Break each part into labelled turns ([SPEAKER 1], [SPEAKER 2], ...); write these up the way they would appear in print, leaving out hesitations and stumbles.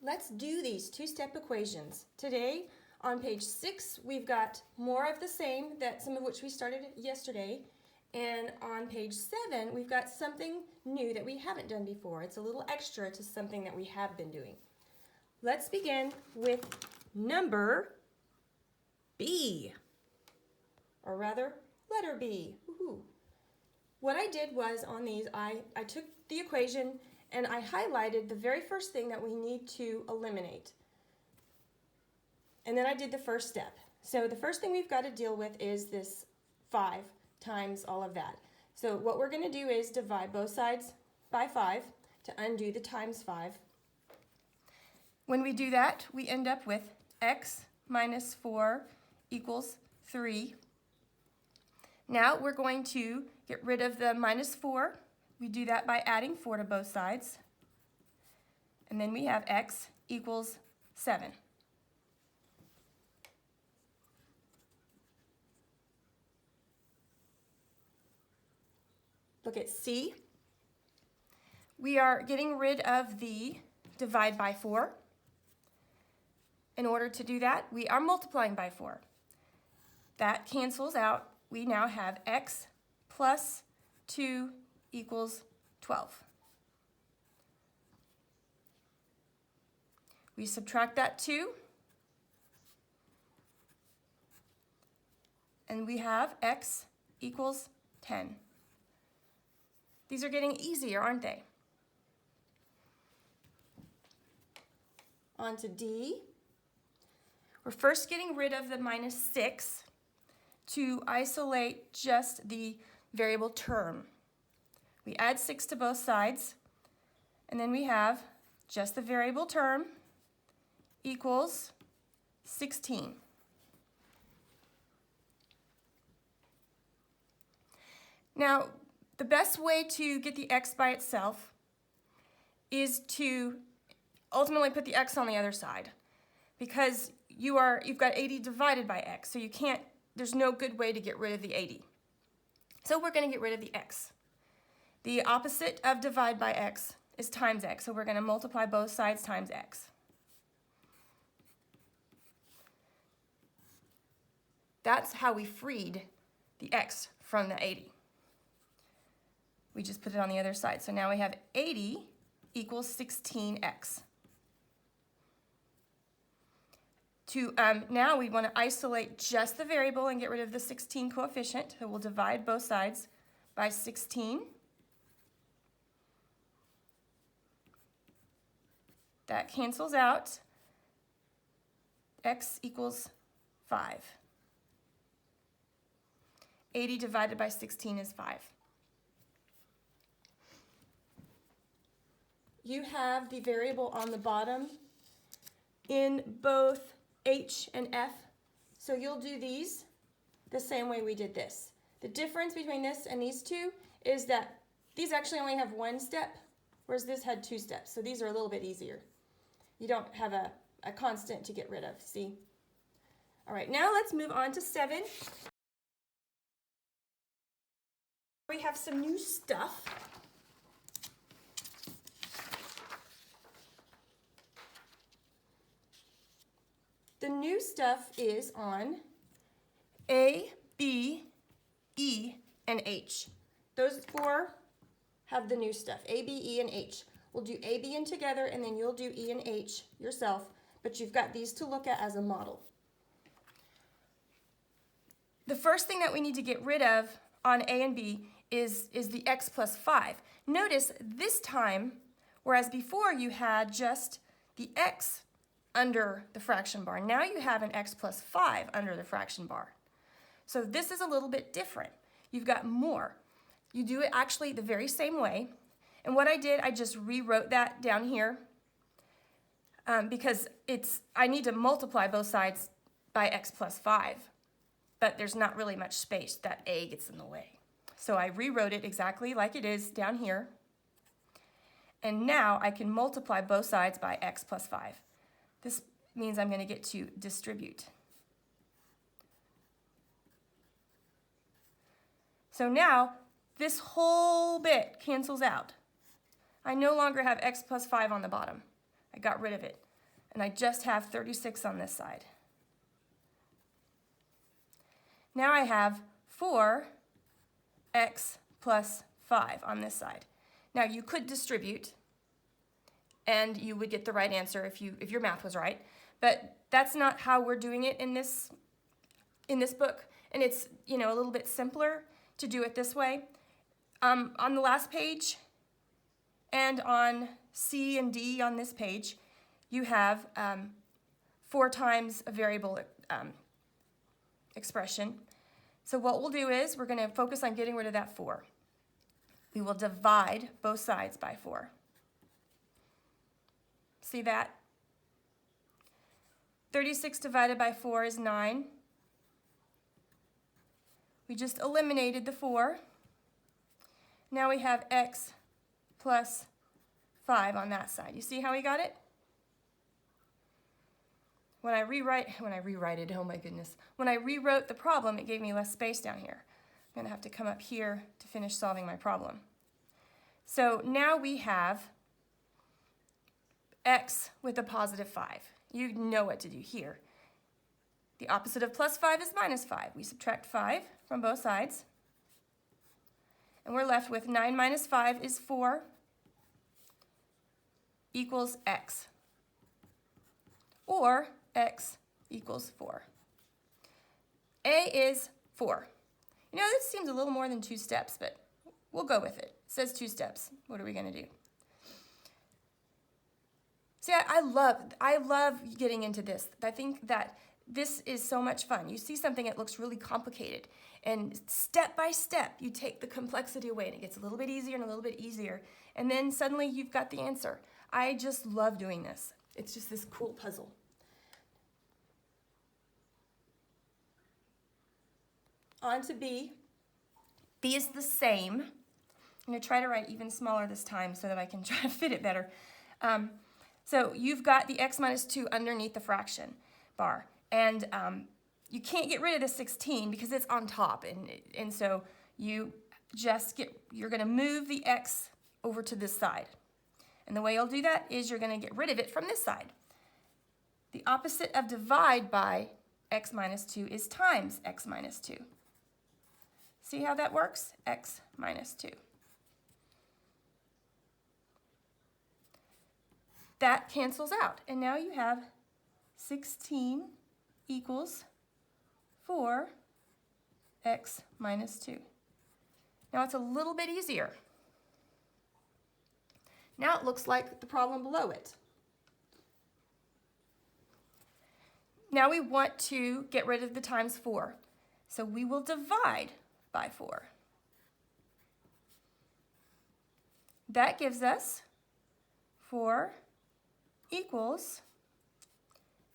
[SPEAKER 1] let's do these two-step equations. Today, on page 6, we've got more of the same, that some of which we started yesterday. And on page 7, we've got something new that we haven't done before. It's a little extra to something that we have been doing. Let's begin with number B, or rather, letter B. Woohoo. What I did was on these, I took the equation and I highlighted the very first thing that we need to eliminate. And then I did the first step. So the first thing we've got to deal with is this 5 times all of that. So what we're going to do is divide both sides by 5 to undo the times 5. When we do that, we end up with x minus 4 equals 3. Now we're going to get rid of the minus 4. We do that by adding 4 to both sides. And then we have x equals 7. Look at C. We are getting rid of the divide by 4. In order to do that, we are multiplying by 4. That cancels out. We now have x plus 2 equals 12. We subtract that 2, and we have x equals 10. These are getting easier, aren't they? On to D. We're first getting rid of the minus 6 to isolate just the variable term. We add 6 to both sides, and then we have just the variable term equals 16. Now, the best way to get the x by itself is to ultimately put the x on the other side, because you've got 80 divided by x, so there's no good way to get rid of the 80. So we're going to get rid of the x. The opposite of divide by x is times x, so we're going to multiply both sides times x. That's how we freed the x from the 80. We just put it on the other side. So now we have 80 equals 16x. Now we want to isolate just the variable and get rid of the 16 coefficient. So we'll divide both sides by 16. That cancels out. X equals 5. 80 divided by 16 is 5. You have the variable on the bottom in both H and F, so you'll do these the same way we did this. The difference between this and these two is that these actually only have 1 step, whereas this had 2 steps, so these are a little bit easier. You don't have a constant to get rid of, see? All right, now let's move on to 7. We have some new stuff. The new stuff is on A, B, E, and H. Those 4 have the new stuff, A, B, E, and H. We'll do A, B, and together, and then you'll do E and H yourself, but you've got these to look at as a model. The first thing that we need to get rid of on A and B is the x plus 5. Notice this time, whereas before you had just the x under the fraction bar, now you have an x plus 5 under the fraction bar. So this is a little bit different. You've got more. You do it actually the very same way. And what I did, I just rewrote that down here because I need to multiply both sides by x plus 5, but there's not really much space. That a gets in the way. So I rewrote it exactly like it is down here. And now I can multiply both sides by x plus 5. This means I'm going to get to distribute. So now this whole bit cancels out. I no longer have x plus 5 on the bottom. I got rid of it. and I just have 36 on this side. Now I have 4x plus 5 on this side. Now you could distribute, and you would get the right answer if your math was right, but that's not how we're doing it in this book, and it's a little bit simpler to do it this way. On the last page and on C and D on this page, you have 4 times a variable expression. So what we'll do is we're going to focus on getting rid of that 4. We will divide both sides by 4. See that? 36 divided by 4 is 9. We just eliminated the 4. Now we have x plus 5 on that side. You see how we got it? When I rewrote the problem, it gave me less space down here. I'm going to have to come up here to finish solving my problem. So now we have x with a positive 5. You know what to do here. The opposite of plus 5 is minus 5. We subtract 5 from both sides, and we're left with 9 minus 5 is 4 equals x, or x equals 4. A is 4. This seems a little more than 2 steps, but we'll go with it. It says 2 steps. What are we going to do? See, I love getting into this. I think that this is so much fun. You see something that looks really complicated, and step by step, you take the complexity away, and it gets a little bit easier and a little bit easier, and then suddenly you've got the answer. I just love doing this. It's just this cool puzzle. On to B. B is the same. I'm going to try to write even smaller this time so that I can try to fit it better. So you've got the x minus 2 underneath the fraction bar. And you can't get rid of the 16 because it's on top. And so you're going to move the x over to this side. And the way you'll do that is you're going to get rid of it from this side. The opposite of divide by x minus 2 is times x minus 2. See how that works? X minus 2. That cancels out, and now you have 16 equals 4x minus 2. Now it's a little bit easier. Now it looks like the problem below it. Now we want to get rid of the times 4, so we will divide by 4. That gives us 4 equals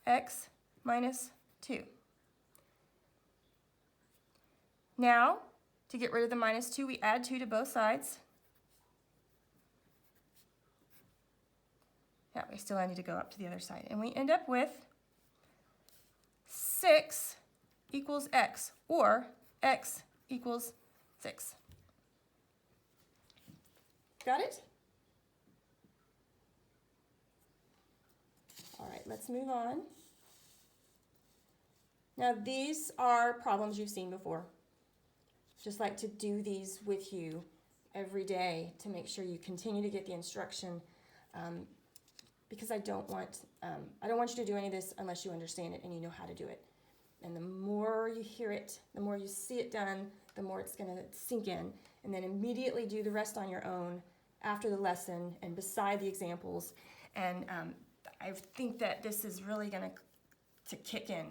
[SPEAKER 1] x minus 2. Now, to get rid of the minus 2, we add 2 to both sides. Yeah, we still need to go up to the other side. And we end up with 6 equals x, or x equals 6. Got it? All right, let's move on. Now, these are problems you've seen before. Just like to do these with you every day to make sure you continue to get the instruction, because I don't want you to do any of this unless you understand it and you know how to do it. And the more you hear it, the more you see it done, the more it's going to sink in. And then immediately do the rest on your own after the lesson and beside the examples. And I think that this is really going to kick in.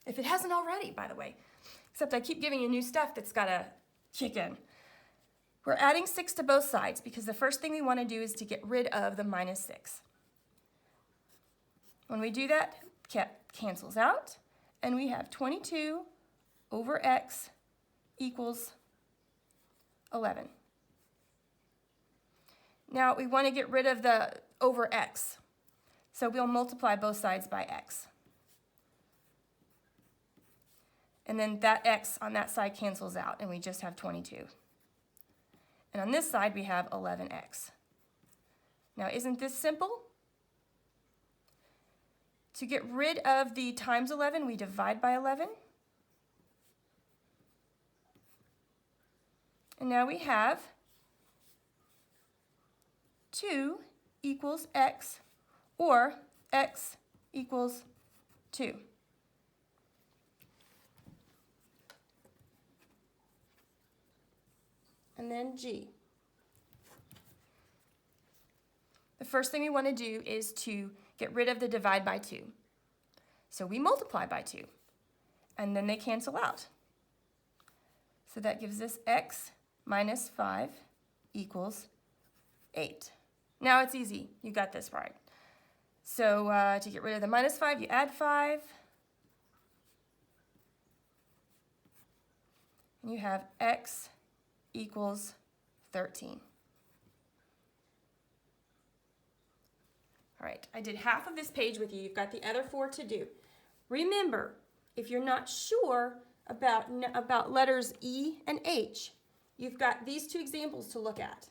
[SPEAKER 1] If it hasn't already, by the way. Except I keep giving you new stuff that's got to kick in. We're adding 6 to both sides because the first thing we want to do is to get rid of the minus 6. When we do that, cancels out, and we have 22 over x equals 11. Now we want to get rid of the over x, so we'll multiply both sides by x. And then that x on that side cancels out, and we just have 22. And on this side, we have 11x. Now, isn't this simple? To get rid of the times 11, we divide by 11. And now we have 2 equals x, or x equals 2. And then G. The first thing we want to do is to get rid of the divide by 2. So we multiply by 2, and then they cancel out. So that gives us x minus 5 equals 8. Now it's easy. You got this right. So to get rid of the minus 5, you add 5. And you have x equals 13. All right, I did half of this page with you. You've got the other 4 to do. Remember, if you're not sure about letters E and H, you've got these 2 examples to look at.